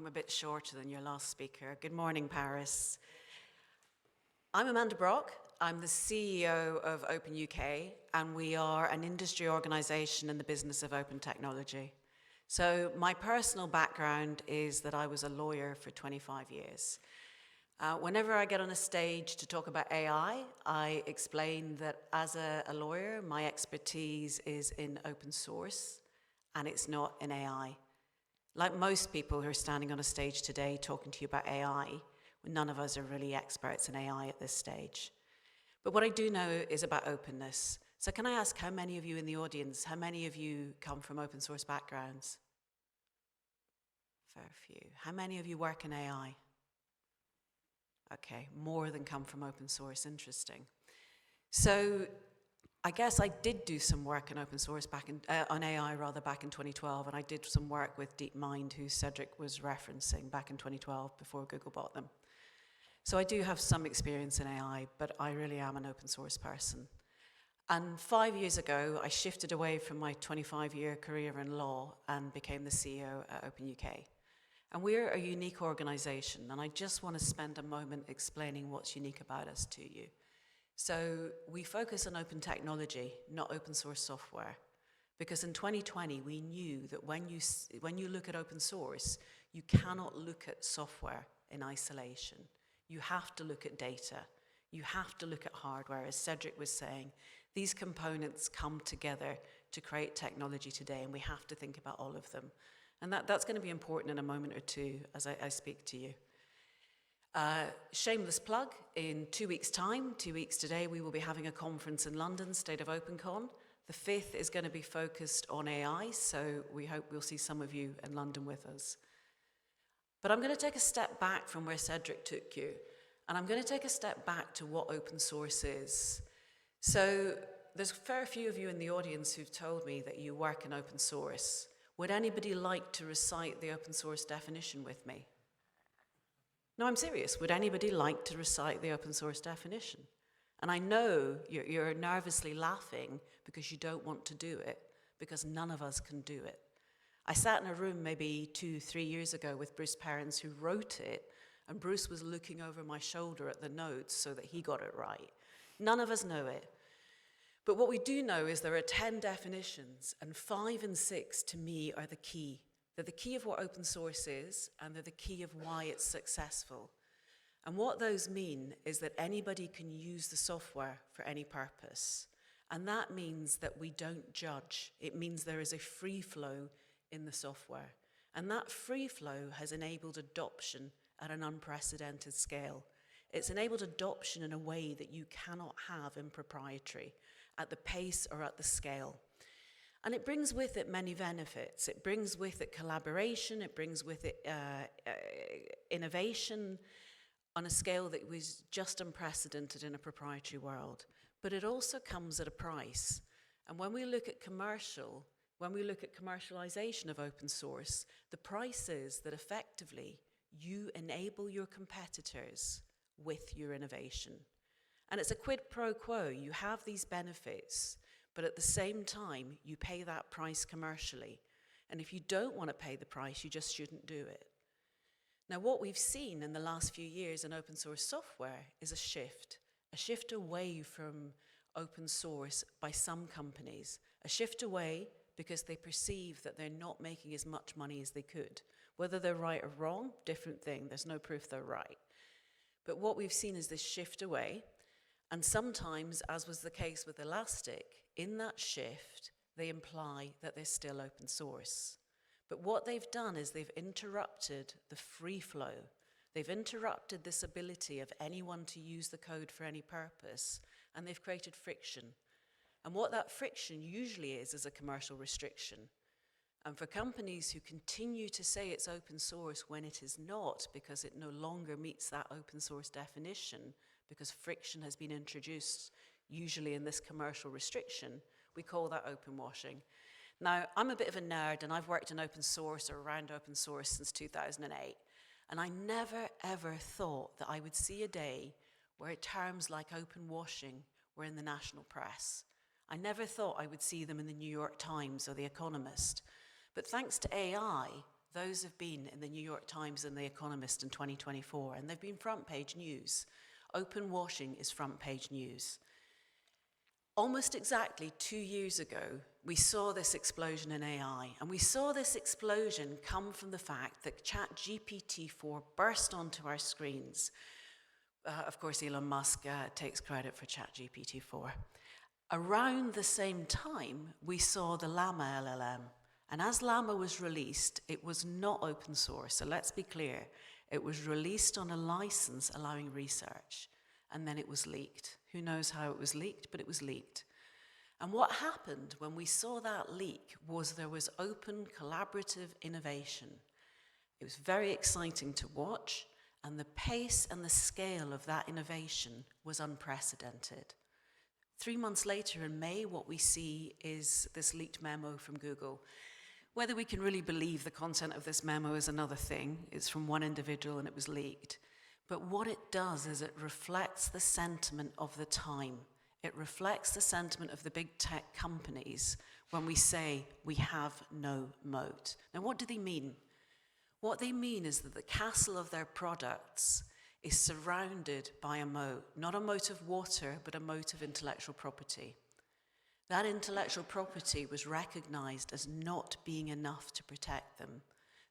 I'm a bit shorter than your last speaker. Good morning, Paris. I'm Amanda Brock. I'm the CEO of OpenUK, and we are an industry organization in the business of open technology. So my personal background is that I was a lawyer for 25 years. Whenever I get on a stage to talk about AI, I explain that as a lawyer, my expertise is in open source, and it's not in AI. Like most people who are standing on a stage today talking to you about AI, none of us are really experts in AI at this stage. But what I do know is about openness. So can I ask how many of you in the audience, how many of you come from open source backgrounds? Fair few. How many of you work in AI? Okay, more than come from open source. Interesting. So I guess I did do some work in open source on AI back in 2012, and I did some work with DeepMind, who Cedric was referencing back in 2012 before Google bought them. So I do have some experience in AI, but I really am an open source person. And 5 years ago, I shifted away from my 25-year career in law and became the CEO at OpenUK. And we're a unique organization, and I just want to spend a moment explaining what's unique about us to you. So we focus on open technology, not open source software, because in 2020 we knew that when you look at open source, you cannot look at software in isolation. You have to look at data. You have to look at hardware. As Cedric was saying, these components come together to create technology today, and we have to think about all of them. And that's going to be important in a moment or two as I speak to you. Shameless plug, in 2 weeks' time, 2 weeks today, we will be having a conference in London, State of OpenCon. The 5th is going to be focused on AI, so we hope we'll see some of you in London with us. But I'm going to take a step back from where Cedric took you, and I'm going to take a step back to what open source is. So there's a fair few of you in the audience who've told me that you work in open source. Would anybody like to recite the open source definition with me? No, I'm serious. Would anybody like to recite the open source definition? And I know you're nervously laughing because you don't want to do it, because none of us can do it. I sat in a room maybe 2-3 years ago with Bruce Perrins, who wrote it, and Bruce was looking over my shoulder at the notes so that he got it right. None of us know it. But what we do know is there are 10 definitions, and 5 and 6 to me are the key. They're the key of what open source is, and they're the key of why it's successful. And what those mean is that anybody can use the software for any purpose. And that means that we don't judge. It means there is a free flow in the software. And that free flow has enabled adoption at an unprecedented scale. It's enabled adoption in a way that you cannot have in proprietary, at the pace or at the scale. And it brings with it many benefits. It brings with it collaboration, it brings with it innovation on a scale that was just unprecedented in a proprietary world. But it also comes at a price. And when we look at commercialization of open source, the price is that effectively you enable your competitors with your innovation. And it's a quid pro quo. You have these benefits, but at the same time, you pay that price commercially. And if you don't want to pay the price, you just shouldn't do it. Now, what we've seen in the last few years in open source software is a shift away from open source by some companies, a shift away because they perceive that they're not making as much money as they could. Whether they're right or wrong, different thing. There's no proof they're right. But what we've seen is this shift away. And sometimes, as was the case with Elastic, in that shift, they imply that they're still open source. But what they've done is they've interrupted the free flow. They've interrupted this ability of anyone to use the code for any purpose, and they've created friction. And what that friction usually is a commercial restriction. And for companies who continue to say it's open source when it is not, because it no longer meets that open source definition, because friction has been introduced, usually in this commercial restriction, we call that open washing. Now, I'm a bit of a nerd, and I've worked in open source or around open source since 2008, and I never, ever thought that I would see a day where terms like open washing were in the national press. I never thought I would see them in the New York Times or The Economist. But thanks to AI, those have been in the New York Times and The Economist in 2024, and they've been front page news. Open washing is front page news. Almost exactly 2 years ago, we saw this explosion in AI, and we saw this explosion come from the fact that ChatGPT-4 burst onto our screens. Of course, Elon Musk takes credit for ChatGPT-4. Around the same time, we saw the Llama LLM. And as Llama was released, it was not open source. So let's be clear. It was released on a license allowing research. And then it was leaked. Who knows how it was leaked, but it was leaked. And what happened when we saw that leak was there was open collaborative innovation. It was very exciting to watch, and the pace and the scale of that innovation was unprecedented. 3 months later in May, what we see is this leaked memo from Google. Whether we can really believe the content of this memo is another thing. It's from one individual and it was leaked. But what it does is it reflects the sentiment of the time. It reflects the sentiment of the big tech companies when we say we have no moat. Now, what do they mean? What they mean is that the castle of their products is surrounded by a moat, not a moat of water, but a moat of intellectual property. That intellectual property was recognized as not being enough to protect them.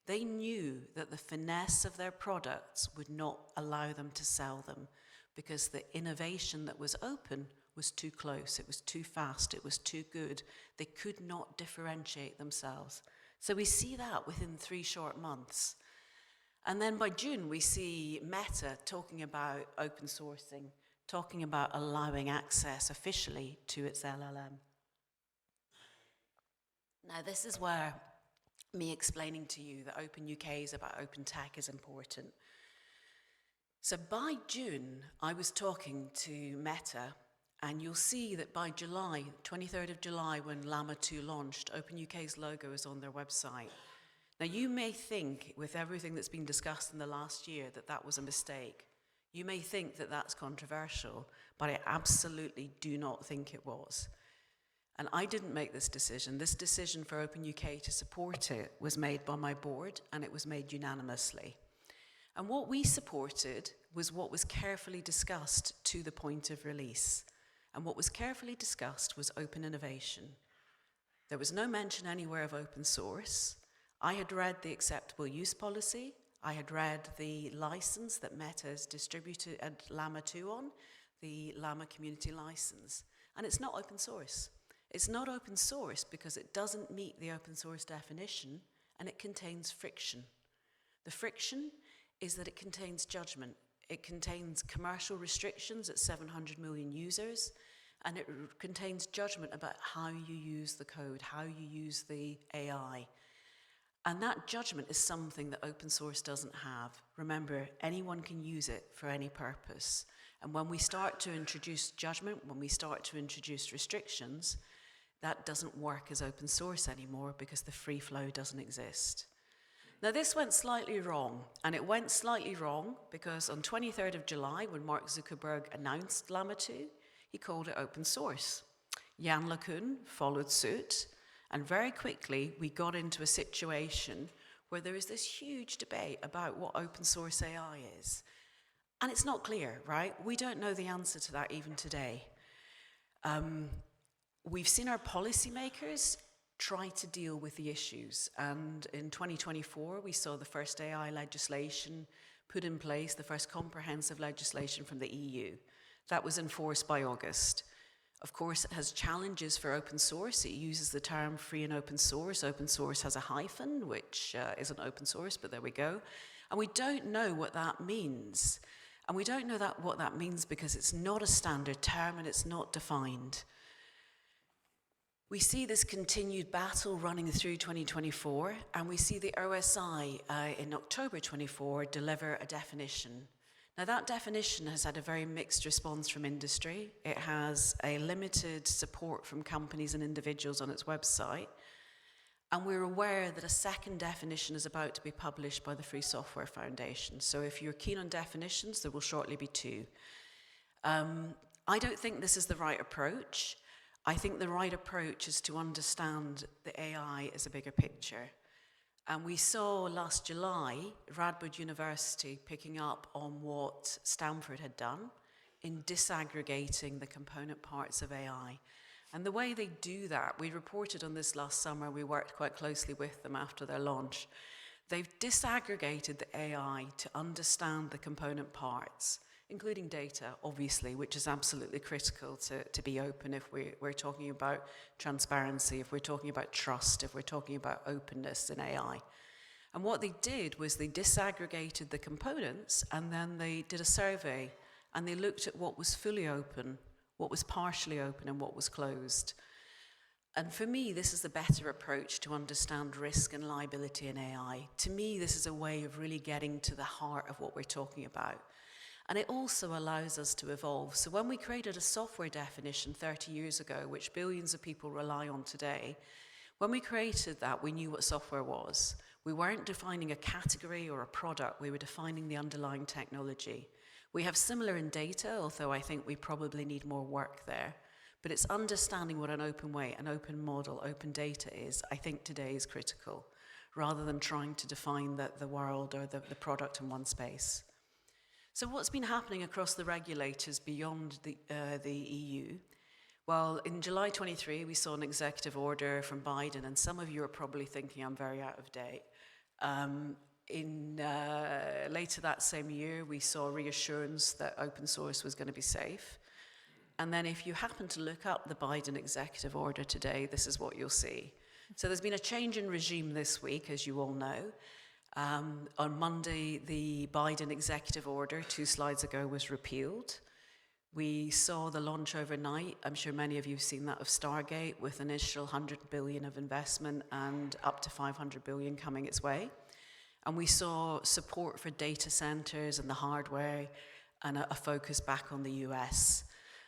They knew that the finesse of their products would not allow them to sell them because the innovation that was open was too close, it was too fast, it was too good. They could not differentiate themselves. So we see that within 3 short months. And then by June, we see Meta talking about open sourcing, talking about allowing access officially to its LLM. Now, this is where me explaining to you that OpenUK is about open tech is important. So by June, I was talking to Meta, and you'll see that by July, 23rd of July, when Llama 2 launched, OpenUK's logo is on their website. Now, you may think, with everything that's been discussed in the last year, that that was a mistake. You may think that that's controversial, but I absolutely do not think it was. And I didn't make this decision. This decision for OpenUK to support it was made by my board, and it was made unanimously. And what we supported was what was carefully discussed to the point of release. And what was carefully discussed was open innovation. There was no mention anywhere of open source. I had read the acceptable use policy. I had read the license that Meta has distributed at Llama 2 on, the Llama community license. And it's not open source. It's not open source because it doesn't meet the open source definition, and it contains friction. The friction is that it contains judgment. It contains commercial restrictions at 700 million users, and it contains judgment about how you use the code, how you use the AI. And that judgment is something that open source doesn't have. Remember, anyone can use it for any purpose. And when we start to introduce judgment, when we start to introduce restrictions, that doesn't work as open source anymore because the free flow doesn't exist. Now, this went slightly wrong, and it went slightly wrong because on 23rd of July, when Mark Zuckerberg announced Llama 2, he called it open source. Jan LeCun followed suit, and very quickly we got into a situation where there is this huge debate about what open source AI is. And it's not clear, right? We don't know the answer to that even today. We've seen our policymakers try to deal with the issues. And in 2024, we saw the first AI legislation put in place, the first comprehensive legislation from the EU. That was enforced by August. Of course, it has challenges for open source. It uses the term free and open source. Open source has a hyphen, which isn't open source, but there we go. And we don't know what that means. And we don't know what that means because it's not a standard term and it's not defined. We see this continued battle running through 2024, and we see the OSI in October 24 deliver a definition. Now, that definition has had a very mixed response from industry. It has a limited support from companies and individuals on its website, and we're aware that a second definition is about to be published by the Free Software Foundation. So if you're keen on definitions, there will shortly be 2. I don't think this is the right approach. I think the right approach is to understand the AI as a bigger picture. And we saw last July Radboud University picking up on what Stanford had done in disaggregating the component parts of AI. And the way they do that, we reported on this last summer, we worked quite closely with them after their launch. They've disaggregated the AI to understand the component parts, including data, obviously, which is absolutely critical to be open if we're talking about transparency, if we're talking about trust, if we're talking about openness in AI. And what they did was they disaggregated the components, and then they did a survey, and they looked at what was fully open, what was partially open, and what was closed. And for me, this is the better approach to understand risk and liability in AI. To me, this is a way of really getting to the heart of what we're talking about. And it also allows us to evolve. So when we created a software definition 30 years ago, which billions of people rely on today, when we created that, we knew what software was. We weren't defining a category or a product, we were defining the underlying technology. We have similar in data, although I think we probably need more work there. But it's understanding what an open way, an open model, open data is, I think today is critical, rather than trying to define the world or the product in one space. So what's been happening across the regulators beyond the EU? Well, in July 23, we saw an executive order from Biden, and some of you are probably thinking I'm very out of date. Later that same year, we saw reassurance that open source was going to be safe. And then if you happen to look up the Biden executive order today, this is what you'll see. So there's been a change in regime this week, as you all know. On Monday, the Biden executive order, 2 slides ago, was repealed. We saw the launch overnight, I'm sure many of you have seen that, of Stargate, with initial 100 billion of investment and up to 500 billion coming its way. And we saw support for data centers and the hardware and a focus back on the US.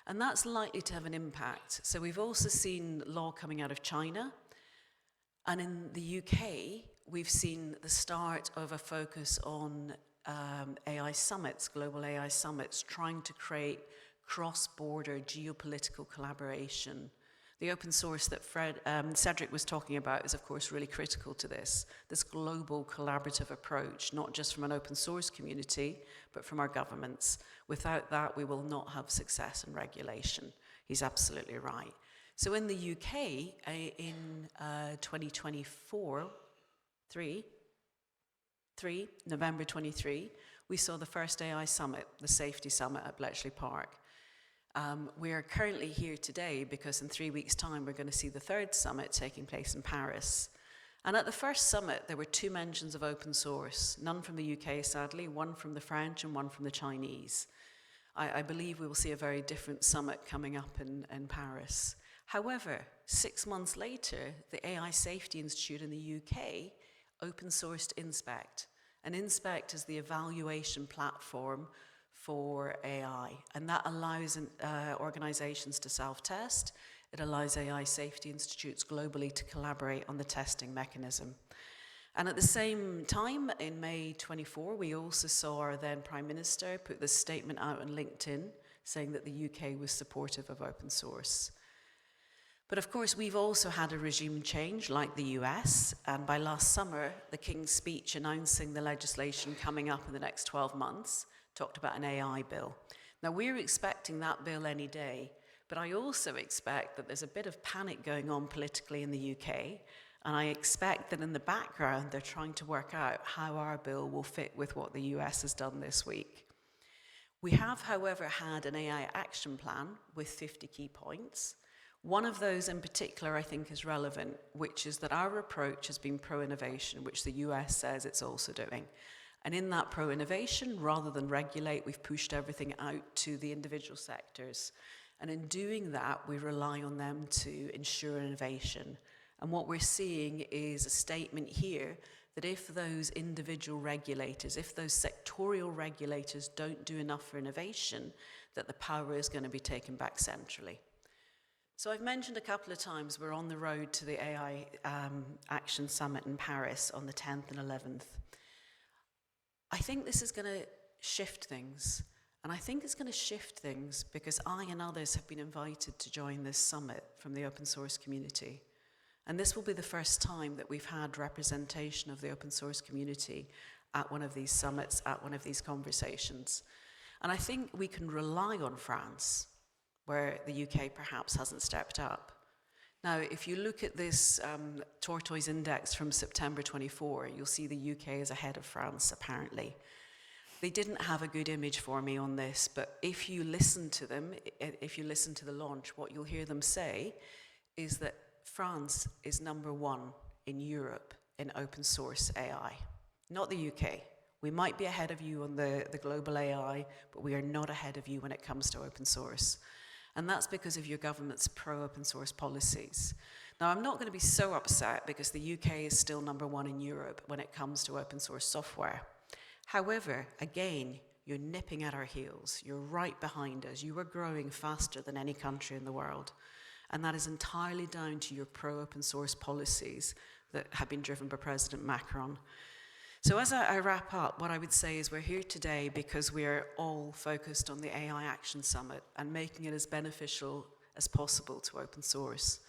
And that's likely to have an impact. So we've also seen law coming out of China. And in the UK, we've seen the start of a focus on AI summits, global AI summits, trying to create cross-border geopolitical collaboration. The open source that Cedric was talking about is, of course, really critical to this global collaborative approach, not just from an open source community, but from our governments. Without that, we will not have success in regulation. He's absolutely right. So in the UK, in 2024, November 23, we saw the first AI summit, the Safety Summit at Bletchley Park. We are currently here today because in 3 weeks' time we're going to see the third summit taking place in Paris. And at the first summit there were 2 mentions of open source, none from the UK sadly, 1 from the French and 1 from the Chinese. I believe we will see a very different summit coming up in Paris. However, 6 months later, the AI Safety Institute in the UK open-sourced Inspect. And Inspect is the evaluation platform for AI. And that allows organizations to self-test. It allows AI safety institutes globally to collaborate on the testing mechanism. And at the same time, in May 24, we also saw our then Prime Minister put this statement out on LinkedIn saying that the UK was supportive of open source. But of course, we've also had a regime change like the US, and by last summer, the King's speech announcing the legislation coming up in the next 12 months talked about an AI bill. Now, we're expecting that bill any day, but I also expect that there's a bit of panic going on politically in the UK, and I expect that in the background, they're trying to work out how our bill will fit with what the US has done this week. We have, however, had an AI action plan with 50 key points. One of those in particular I think is relevant, which is that our approach has been pro-innovation, which the US says it's also doing. And in that pro-innovation, rather than regulate, we've pushed everything out to the individual sectors. And in doing that, we rely on them to ensure innovation. And what we're seeing is a statement here that if those individual regulators, if those sectorial regulators don't do enough for innovation, that the power is going to be taken back centrally. So I've mentioned a couple of times we're on the road to the AI Action Summit in Paris on the 10th and 11th. I think this is going to shift things. And I think it's going to shift things because I and others have been invited to join this summit from the open source community. And this will be the first time that we've had representation of the open source community at one of these summits, at one of these conversations. And I think we can rely on France, where the UK perhaps hasn't stepped up. Now, if you look at this tortoise index from September 24, you'll see the UK is ahead of France, apparently. They didn't have a good image for me on this, but if you listen to them, if you listen to the launch, what you'll hear them say is that France is #1 in Europe in open source AI, not the UK. We might be ahead of you on the global AI, but we are not ahead of you when it comes to open source. And that's because of your government's pro-open source policies. Now, I'm not going to be so upset because the UK is still #1 in Europe when it comes to open source software. However, again, you're nipping at our heels. You're right behind us. You are growing faster than any country in the world. And that is entirely down to your pro-open source policies that have been driven by President Macron. So as I wrap up, what I would say is we're here today because we are all focused on the AI Action Summit and making it as beneficial as possible to open source.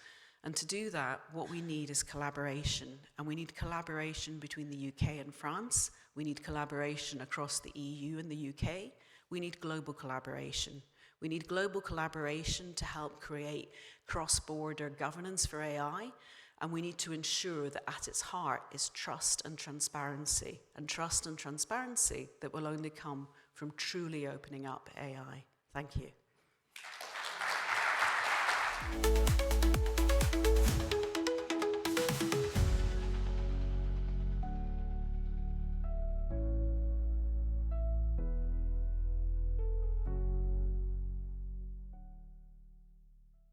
And to do that, what we need is collaboration. And we need collaboration between the UK and France. We need collaboration across the EU and the UK. We need global collaboration. We need global collaboration to help create cross-border governance for AI. And we need to ensure that at its heart is trust and transparency that will only come from truly opening up AI. Thank you.